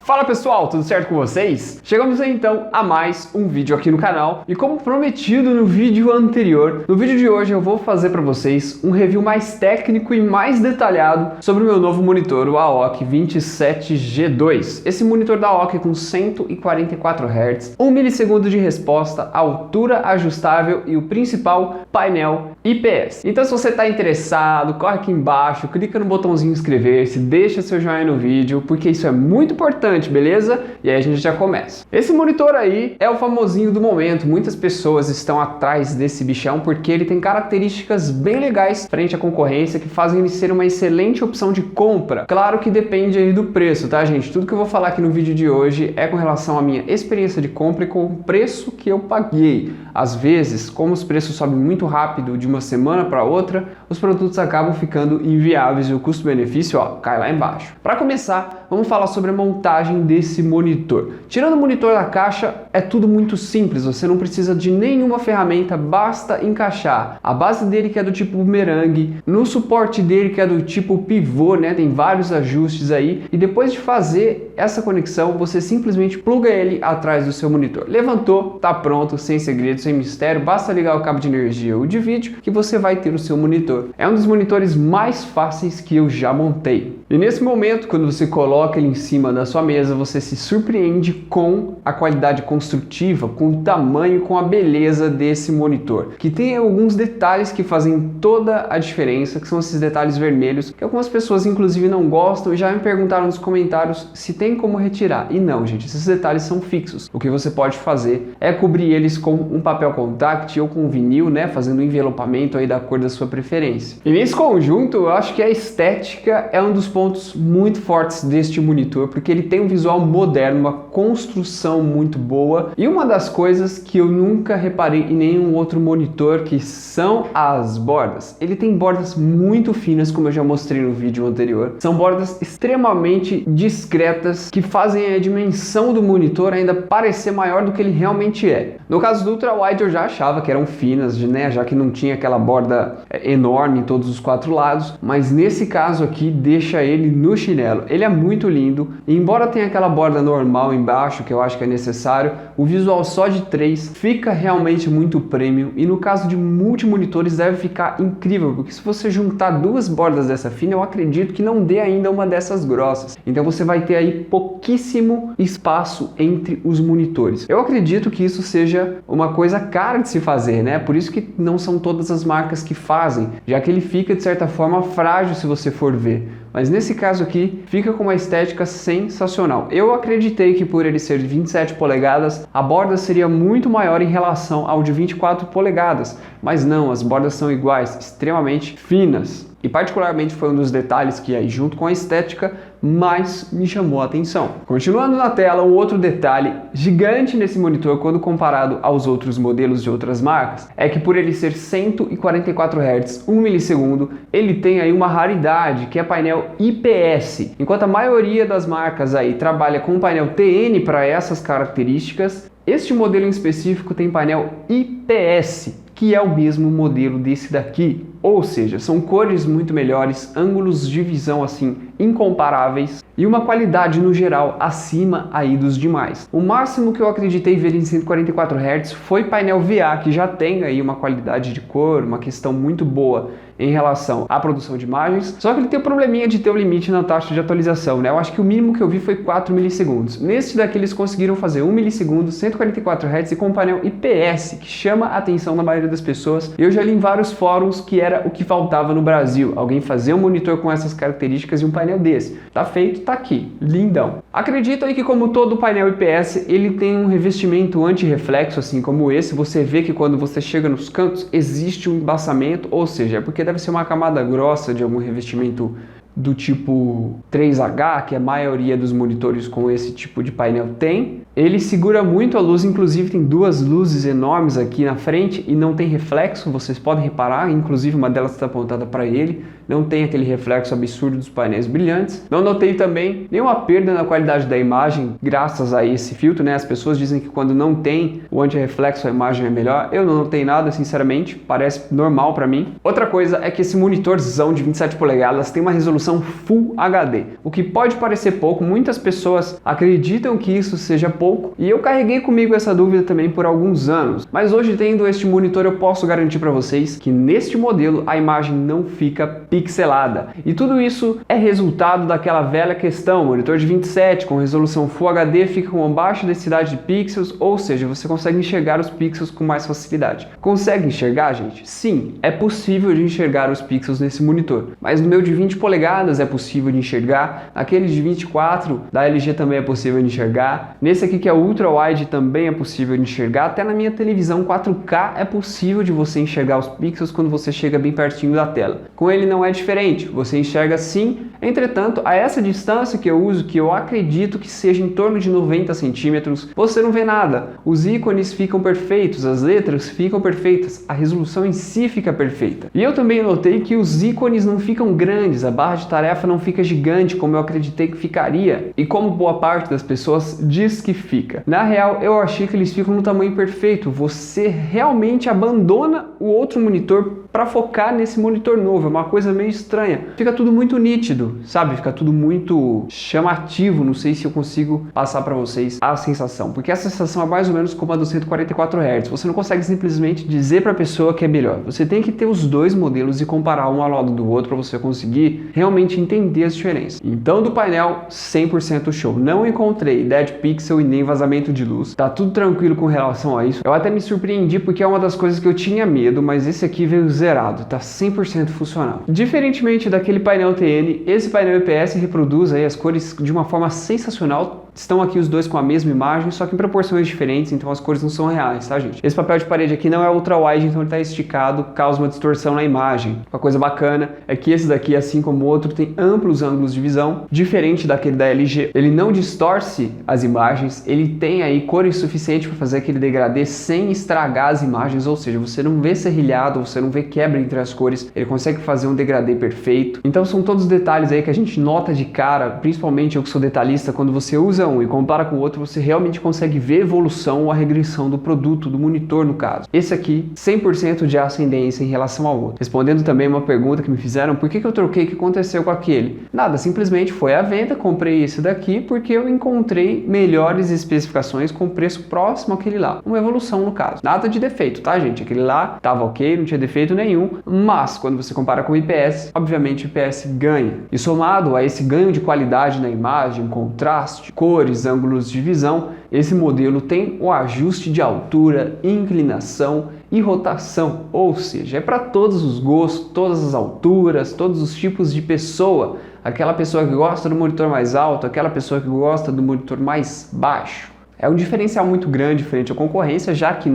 Fala pessoal, tudo certo com vocês? Chegamos aí então a mais um vídeo aqui no canal e como prometido no vídeo anterior, no vídeo de hoje eu vou fazer para vocês um review mais técnico e mais detalhado sobre o meu novo monitor, o AOC 27G2. Esse monitor da AOC com 144 Hz, 1 milissegundo de resposta, altura ajustável e o principal, painel IPS. Então se você está interessado, corre aqui embaixo, clica no botãozinho inscrever-se, deixa seu joinha no vídeo, porque isso é muito importante, beleza? E aí a gente já começa. Esse monitor aí é o famosinho do momento. Muitas pessoas estão atrás desse bichão porque ele tem características bem legais frente à concorrência que fazem ele ser uma excelente opção de compra. Claro que depende aí do preço, tá, gente? Tudo que eu vou falar aqui no vídeo de hoje é com relação à minha experiência de compra e com o preço que eu paguei. Às vezes, como os preços sobem muito rápido de uma semana para outra, os produtos acabam ficando inviáveis e o custo-benefício, ó, cai lá embaixo. Para começar, vamos falar sobre a montagem desse monitor. Tirando o monitor da caixa, é tudo muito simples, você não precisa de nenhuma ferramenta, basta encaixar a base dele que é do tipo bumerangue, no suporte dele que é do tipo pivô, né? Tem vários ajustes aí, e depois de fazer essa conexão, você simplesmente pluga ele atrás do seu monitor. Levantou, tá pronto, sem segredo, sem mistério, basta ligar o cabo de energia ou de vídeo que você vai ter o seu monitor. É um dos monitores mais fáceis que eu já montei. E nesse momento, quando você coloca ele em cima da sua mesa, você se surpreende com a qualidade construtiva, com o tamanho, com a beleza desse monitor, que tem alguns detalhes que fazem toda a diferença, que são esses detalhes vermelhos, que algumas pessoas inclusive não gostam e já me perguntaram nos comentários se tem como retirar. E não, gente, esses detalhes são fixos. O que você pode fazer é cobrir eles com um papel contact ou com um vinil, né, fazendo um envelopamento aí da cor da sua preferência. E nesse conjunto, eu acho que a estética é um dos pontos muito fortes deste monitor, porque ele tem um visual moderno, uma construção muito boa e uma das coisas que eu nunca reparei em nenhum outro monitor, que são as bordas. Ele tem bordas muito finas, como eu já mostrei no vídeo anterior. São bordas extremamente discretas que fazem a dimensão do monitor ainda parecer maior do que ele realmente é. No caso do ultrawide eu já achava que eram finas, né, já que não tinha aquela borda enorme em todos os quatro lados, mas nesse caso aqui deixa ele no chinelo. Ele é muito lindo, e embora tenha aquela borda normal embaixo, que eu acho que é necessário, o visual só de 3 fica realmente muito premium, e no caso de multimonitores deve ficar incrível, porque se você juntar duas bordas dessa fina, eu acredito que não dê ainda uma dessas grossas. Então você vai ter aí pouquíssimo espaço entre os monitores. Eu acredito que isso seja uma coisa cara de se fazer, né? Por isso que não são todas as marcas que fazem, já que ele fica de certa forma frágil se você for ver. Mas nesse caso aqui, fica com uma estética sensacional. Eu acreditei que por ele ser de 27 polegadas, a borda seria muito maior em relação ao de 24 polegadas. Mas não, as bordas são iguais, extremamente finas. E particularmente foi um dos detalhes que aí junto com a estética mais me chamou a atenção. Continuando na tela, um outro detalhe gigante nesse monitor quando comparado aos outros modelos de outras marcas é que por ele ser 144 Hz, 1 milissegundo, ele tem aí uma raridade que é painel IPS. Enquanto a maioria das marcas aí trabalha com painel TN para essas características, este modelo em específico tem painel IPS, que é o mesmo modelo desse daqui. Ou seja, são cores muito melhores, ângulos de visão assim incomparáveis e uma qualidade no geral acima aí dos demais. O máximo que eu acreditei ver em 144 Hz foi painel VA, que já tem aí uma qualidade de cor, uma questão muito boa em relação à produção de imagens, só que ele tem o probleminha de ter o limite na taxa de atualização, né? Eu acho que o mínimo que eu vi foi 4 milissegundos. Neste daqui eles conseguiram fazer 1 milissegundo, 144 Hz e com painel IPS, que chama a atenção da maioria das pessoas. Eu já li em vários fóruns que era o que faltava no Brasil, alguém fazer um monitor com essas características e um painel desse. Tá feito, tá aqui, lindão. Acredito aí que como todo painel IPS, ele tem um revestimento anti-reflexo, assim como esse. Você vê que quando você chega nos cantos, existe um embaçamento, ou seja, é porque deve ser uma camada grossa de algum revestimento do tipo 3H, que a maioria dos monitores com esse tipo de painel tem. Ele segura muito a luz, inclusive tem duas luzes enormes aqui na frente e não tem reflexo, vocês podem reparar, inclusive uma delas está apontada para ele, não tem aquele reflexo absurdo dos painéis brilhantes. Não notei também nenhuma perda na qualidade da imagem graças a esse filtro, né? As pessoas dizem que quando não tem o anti-reflexo a imagem é melhor. Eu não notei nada, sinceramente, parece normal para mim. Outra coisa é que esse monitorzão de 27 polegadas tem uma resolução resolução Full HD. O que pode parecer pouco, muitas pessoas acreditam que isso seja pouco, e eu carreguei comigo essa dúvida também por alguns anos. Mas hoje, tendo este monitor, eu posso garantir para vocês que neste modelo a imagem não fica pixelada. E tudo isso é resultado daquela velha questão: monitor de 27 com resolução Full HD fica com uma baixa densidade de pixels, ou seja, você consegue enxergar os pixels com mais facilidade. Consegue enxergar, gente? Sim, é possível de enxergar os pixels nesse monitor, mas no meu de 20 polegadas é possível de enxergar, naquele de 24 da LG também é possível de enxergar, nesse aqui que é Ultra Wide também é possível de enxergar, até na minha televisão 4K é possível de você enxergar os pixels quando você chega bem pertinho da tela. Com ele não é diferente, você enxerga sim, entretanto, a essa distância que eu uso, que eu acredito que seja em torno de 90 centímetros, você não vê nada. Os ícones ficam perfeitos, as letras ficam perfeitas, a resolução em si fica perfeita. E eu também notei que os ícones não ficam grandes, a barra de tarefa não fica gigante como eu acreditei que ficaria, e como boa parte das pessoas diz que fica. Na real, eu achei que eles ficam no tamanho perfeito. Você realmente abandona o outro monitor para focar nesse monitor novo, é uma coisa meio estranha. Fica tudo muito nítido, sabe? Fica tudo muito chamativo, não sei se eu consigo passar para vocês a sensação, porque a sensação é mais ou menos como a do 144 Hz. Você não consegue simplesmente dizer para a pessoa que é melhor. Você tem que ter os dois modelos e comparar um ao lado do outro para você conseguir realmente entender as diferenças. Então, do painel, 100% show. Não encontrei dead pixel e nem vazamento de luz. Tá tudo tranquilo com relação a isso. Eu até me surpreendi porque é uma das coisas que eu tinha medo, mas esse aqui veio zerado, tá 100% funcional. Diferentemente daquele painel TN, esse painel IPS reproduz aí as cores de uma forma sensacional. Estão aqui os dois com a mesma imagem, só que em proporções diferentes, então as cores não são reais, tá, gente? Esse papel de parede aqui não é ultra wide, então ele tá esticado, causa uma distorção na imagem. Uma coisa bacana é que esse daqui, assim como o outro, tem amplos ângulos de visão, diferente daquele da LG. Ele não distorce as imagens, ele tem aí cores suficientes para fazer aquele degradê sem estragar as imagens, ou seja, você não vê serrilhado, você não vê quebra entre as cores, ele consegue fazer um degradê perfeito. Então são todos os detalhes aí que a gente nota de cara, principalmente eu que sou detalhista, quando você usa um e compara com o outro, você realmente consegue ver a evolução ou a regressão do produto, do monitor no caso. Esse aqui, 100% de ascendência em relação ao outro. Respondendo também uma pergunta que me fizeram, por que eu troquei, o que aconteceu com aquele? Nada, simplesmente foi à venda, comprei esse daqui porque eu encontrei melhores especificações com preço próximo àquele lá. Uma evolução no caso. Nada de defeito, tá, gente? Aquele lá tava ok, não tinha defeito nenhum, mas quando você compara com o IPS, obviamente o IPS ganha. E somado a esse ganho de qualidade na imagem, contraste, cores, ângulos de visão, esse modelo tem o ajuste de altura, inclinação e rotação, ou seja, é para todos os gostos, todas as alturas, todos os tipos de pessoa. Aquela pessoa que gosta do monitor mais alto, aquela pessoa que gosta do monitor mais baixo. É um diferencial muito grande frente à concorrência, já que,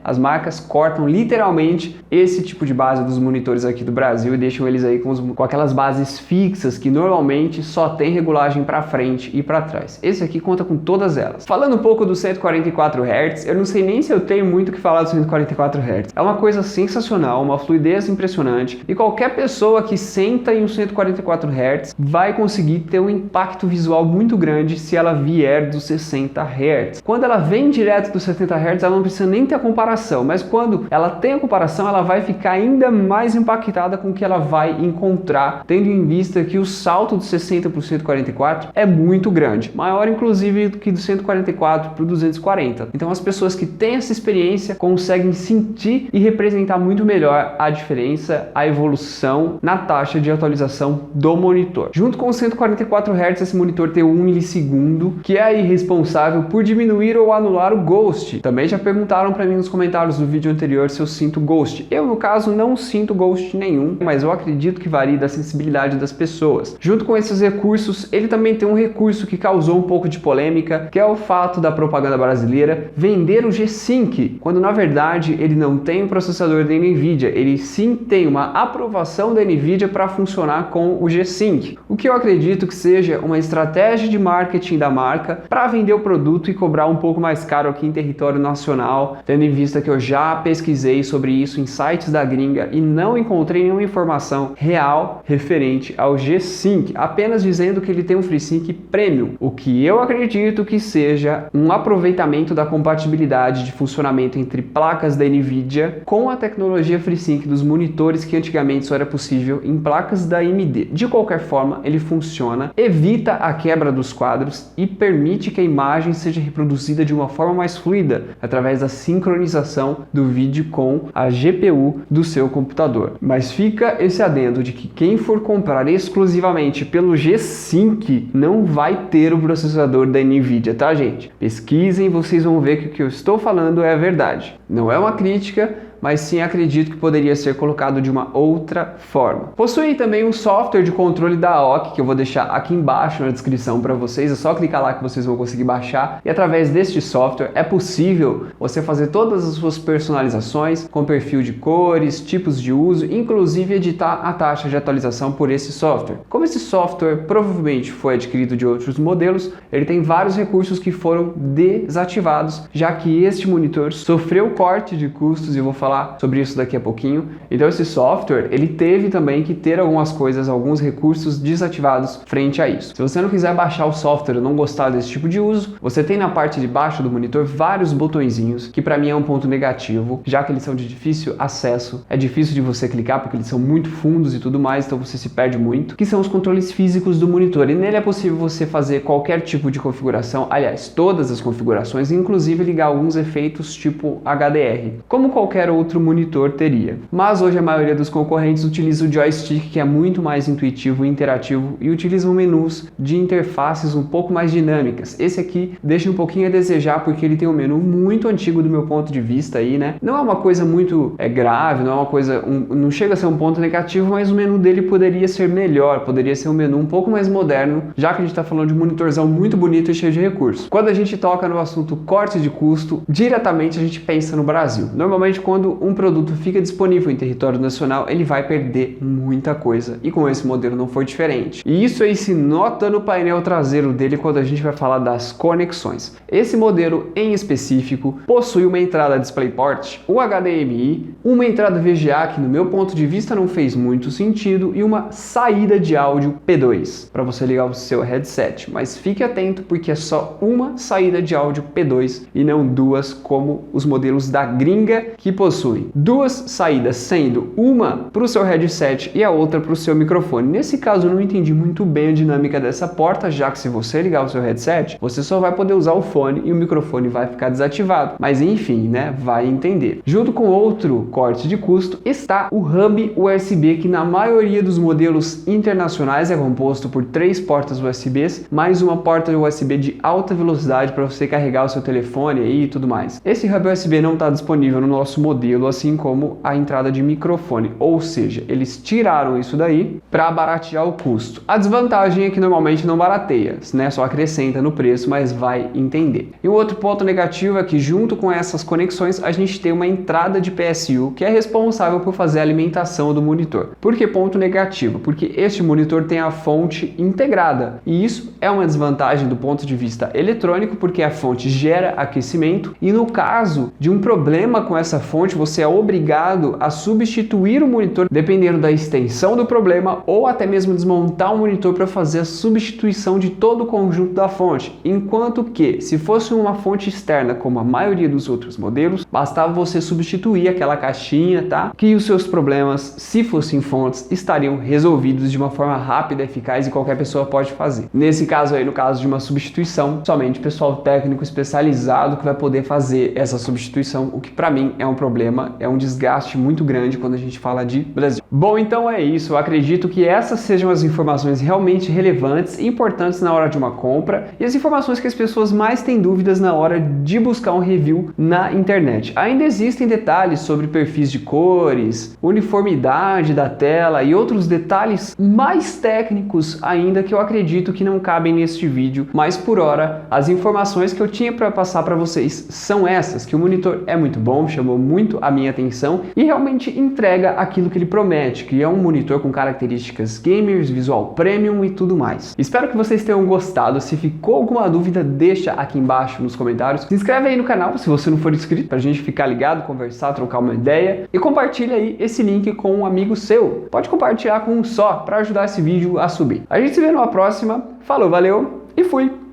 as marcas cortam literalmente esse tipo de base dos monitores aqui do Brasil e deixam eles aí com aquelas bases fixas que normalmente só tem regulagem para frente e para trás. Esse aqui conta com todas elas. Falando um pouco do 144 Hz, eu não sei nem se eu tenho muito o que falar do 144 Hz. É uma coisa sensacional, uma fluidez impressionante, e qualquer pessoa que senta em um 144 Hz vai conseguir ter um impacto visual muito grande se ela vier dos 60 Hz. Quando ela vem direto dos 70 Hz, ela não precisa nem ter a comparação, mas quando ela tem a comparação, ela vai ficar ainda mais impactada com o que ela vai encontrar, tendo em vista que o salto do 60 para o 144 é muito grande, maior inclusive do que do 144 para o 240. Então as pessoas que têm essa experiência conseguem sentir e representar muito melhor a diferença, a evolução na taxa de atualização do monitor. Junto com o 144 Hz, esse monitor tem 1 milissegundo, que é aí responsável por diminuir ou anular o Ghost. Também já perguntaram para mim nos comentários do vídeo anterior se eu sinto Ghost. Eu, no caso, não sinto Ghost nenhum, mas eu acredito que varia da sensibilidade das pessoas. Junto com esses recursos, ele também tem um recurso que causou um pouco de polêmica, que é o fato da propaganda brasileira vender o G-Sync, quando na verdade ele não tem um processador da NVIDIA, ele sim tem uma aprovação da NVIDIA para funcionar com o G-Sync. O que eu acredito que seja uma estratégia de marketing da marca para vender o produto e cobrar um pouco mais caro aqui em território nacional, tendo em vista que eu já pesquisei sobre isso em sites da gringa e não encontrei nenhuma informação real referente ao G-Sync, apenas dizendo que ele tem um FreeSync Premium, o que eu acredito que seja um aproveitamento da compatibilidade de funcionamento entre placas da NVIDIA com a tecnologia FreeSync dos monitores que antigamente só era possível em placas da AMD. De qualquer forma, ele funciona, evita a quebra dos quadros e permite que a imagem seja reproduzida de uma forma mais fluida através da sincronização do vídeo com a GPU do seu computador. Mas fica esse adendo de que quem for comprar exclusivamente pelo G-Sync não vai ter o processador da NVIDIA, tá, gente? Pesquisem, vocês vão ver que o que eu estou falando é a verdade. Não é uma crítica, mas sim acredito que poderia ser colocado de uma outra forma. Possui também um software de controle da AOC, que eu vou deixar aqui embaixo na descrição para vocês, é só clicar lá que vocês vão conseguir baixar, e através deste software é possível você fazer todas as suas personalizações com perfil de cores, tipos de uso, inclusive editar a taxa de atualização por esse software. Como esse software provavelmente foi adquirido de outros modelos, ele tem vários recursos que foram desativados, já que este monitor sofreu corte de custos e eu vou falar sobre isso daqui a pouquinho. Então esse software, ele teve também que ter algumas coisas, alguns recursos desativados frente a isso. Se você não quiser baixar o software ou não gostar desse tipo de uso, você tem na parte de baixo do monitor vários botõezinhos, que para mim é um ponto negativo, já que eles são de difícil acesso, é difícil de você clicar porque eles são muito fundos e tudo mais, então você se perde muito, que são os controles físicos do monitor, e nele é possível você fazer qualquer tipo de configuração, aliás, todas as configurações, inclusive ligar alguns efeitos tipo HDR, como qualquer outro monitor teria. Mas hoje a maioria dos concorrentes utiliza o joystick, que é muito mais intuitivo e interativo, e utilizam menus de interfaces um pouco mais dinâmicas. Esse aqui deixa um pouquinho a desejar porque ele tem um menu muito antigo do meu ponto de vista aí, né? Não é uma coisa muito grave, não é uma coisa, não chega a ser um ponto negativo, mas o menu dele poderia ser melhor, poderia ser um menu um pouco mais moderno, já que a gente está falando de um monitorzão muito bonito e cheio de recursos. Quando a gente toca no assunto corte de custo, diretamente a gente pensa no Brasil. Normalmente quando um produto fica disponível em território nacional, ele vai perder muita coisa, e com esse modelo não foi diferente. E isso aí se nota no painel traseiro dele quando a gente vai falar das conexões. Esse modelo em específico possui uma entrada DisplayPort, um HDMI, uma entrada VGA que no meu ponto de vista não fez muito sentido, e uma saída de áudio P2 para você ligar o seu headset. Mas fique atento porque é só uma saída de áudio P2 e não duas como os modelos da gringa, que possuem duas saídas, sendo uma para o seu headset e a outra para o seu microfone. Nesse caso eu não entendi muito bem a dinâmica dessa porta, já que se você ligar o seu headset, você só vai poder usar o fone e o microfone vai ficar desativado. Mas enfim, né, vai entender. Junto com outro corte de custo está o hub USB, que na maioria dos modelos internacionais é composto por 3 portas USBs, mais uma porta USB de alta velocidade para você carregar o seu telefone aí e tudo mais. Esse hub USB não está disponível no nosso modelo, assim como a entrada de microfone, ou seja, eles tiraram isso daí para baratear o custo. A desvantagem é que normalmente não barateia, né? Só acrescenta no preço, mas vai entender. E o outro ponto negativo é que junto com essas conexões a gente tem uma entrada de PSU que é responsável por fazer a alimentação do monitor. Por que ponto negativo? Porque este monitor tem a fonte integrada, e isso é uma desvantagem do ponto de vista eletrônico, porque a fonte gera aquecimento, e no caso de um problema com essa fonte, você é obrigado a substituir o monitor dependendo da extensão do problema, ou até mesmo desmontar o monitor para fazer a substituição de todo o conjunto da fonte. Enquanto que, se fosse uma fonte externa, como a maioria dos outros modelos, bastava você substituir aquela caixinha, tá? Que os seus problemas, se fossem fontes, estariam resolvidos de uma forma rápida, eficaz, e qualquer pessoa pode fazer. Nesse caso aí, no caso de uma substituição, somente pessoal técnico especializado que vai poder fazer essa substituição, o que para mim é um problema, é um desgaste muito grande quando a gente fala de Brasil. Bom, então é isso. Eu acredito que essas sejam as informações realmente relevantes e importantes na hora de uma compra, e as informações que as pessoas mais têm dúvidas na hora de buscar um review na internet. Ainda existem detalhes sobre perfis de cores, uniformidade da tela e outros detalhes mais técnicos ainda que eu acredito que não cabem neste vídeo, mas por hora as informações que eu tinha para passar para vocês são essas, que o monitor é muito bom, chamou muita muito a minha atenção e realmente entrega aquilo que ele promete, que é um monitor com características gamers, visual premium e tudo mais. Espero que vocês tenham gostado. Se ficou alguma dúvida, deixa aqui embaixo nos comentários. Se inscreve aí no canal se você não for inscrito, pra gente ficar ligado, conversar, trocar uma ideia, e compartilha aí esse link com um amigo seu. Pode compartilhar com um só para ajudar esse vídeo a subir. A gente se vê numa próxima. Falou, valeu e fui!